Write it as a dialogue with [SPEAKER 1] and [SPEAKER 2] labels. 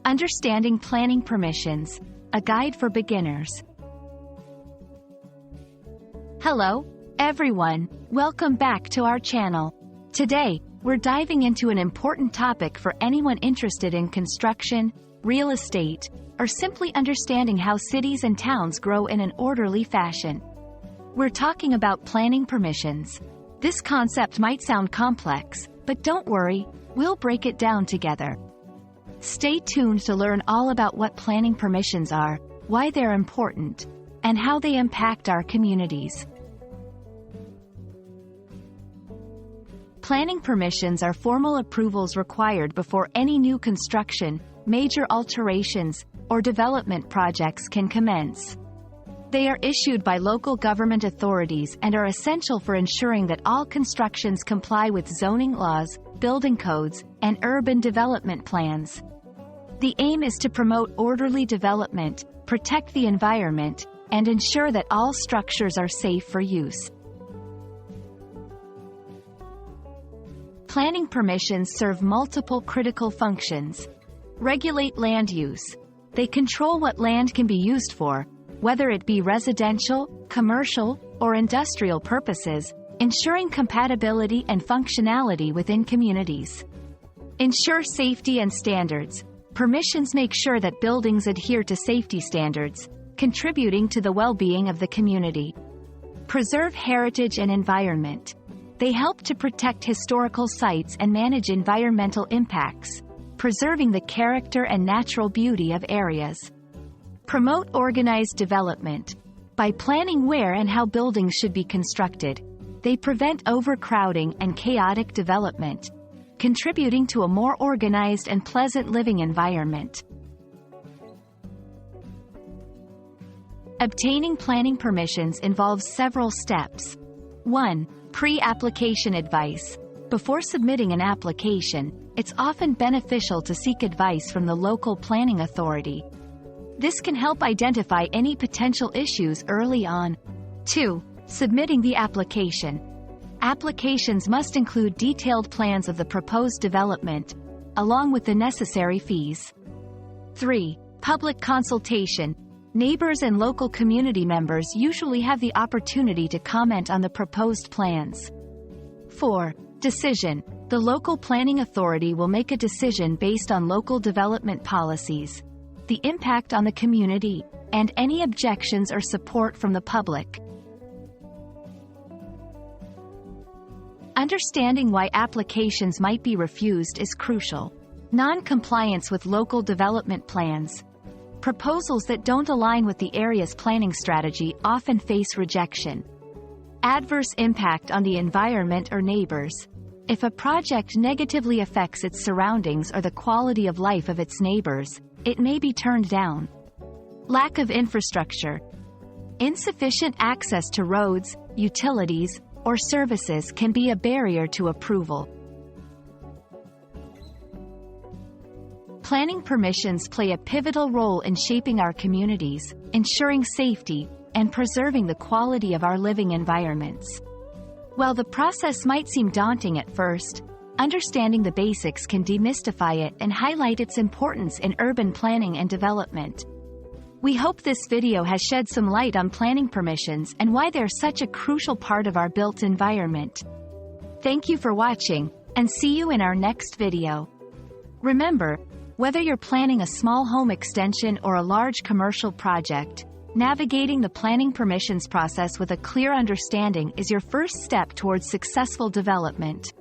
[SPEAKER 1] Understanding planning permissions, a guide for beginners. Hello, everyone. Welcome back to our channel. Today, we're diving into an important topic for anyone interested in construction, real estate, or simply understanding how cities and towns grow in an orderly fashion. We're talking about planning permissions. This concept might sound complex, but don't worry, we'll break it down together. Stay tuned to learn all about what planning permissions are, why they're important, and how they impact our communities. Planning permissions are formal approvals required before any new construction, major alterations, or development projects can commence. They are issued by local government authorities and are essential for ensuring that all constructions comply with zoning laws, building codes, and urban development plans. The aim is to promote orderly development, protect the environment, and ensure that all structures are safe for use. Planning permissions serve multiple critical functions. Regulate land use. They control what land can be used for, whether it be residential, commercial, or industrial purposes, ensuring compatibility and functionality within communities. Ensure safety and standards. Permissions make sure that buildings adhere to safety standards, contributing to the well-being of the community. Preserve heritage and environment. They help to protect historical sites and manage environmental impacts, preserving the character and natural beauty of areas. Promote organized development. By planning where and how buildings should be constructed, they prevent overcrowding and chaotic development, contributing to a more organized and pleasant living environment. Obtaining planning permissions involves several steps. 1. Pre-application advice. Before submitting an application, it's often beneficial to seek advice from the local planning authority. This can help identify any potential issues early on. 2. Submitting the application. Applications must include detailed plans of the proposed development, along with the necessary fees. 3. Public consultation. Neighbors and local community members usually have the opportunity to comment on the proposed plans. 4. Decision. The local planning authority will make a decision based on local development policies, the impact on the community, and any objections or support from the public. Understanding why applications might be refused is crucial. Non-compliance with local development plans. Proposals that don't align with the area's planning strategy often face rejection. Adverse impact on the environment or neighbors. If a project negatively affects its surroundings or the quality of life of its neighbors, it may be turned down. Lack of infrastructure. Insufficient access to roads, utilities, or services can be a barrier to approval. Planning permissions play a pivotal role in shaping our communities, ensuring safety, and preserving the quality of our living environments. While the process might seem daunting at first, understanding the basics can demystify it and highlight its importance in urban planning and development. We hope this video has shed some light on planning permissions and why they're such a crucial part of our built environment. Thank you for watching, and see you in our next video. Remember, whether you're planning a small home extension or a large commercial project, navigating the planning permissions process with a clear understanding is your first step towards successful development.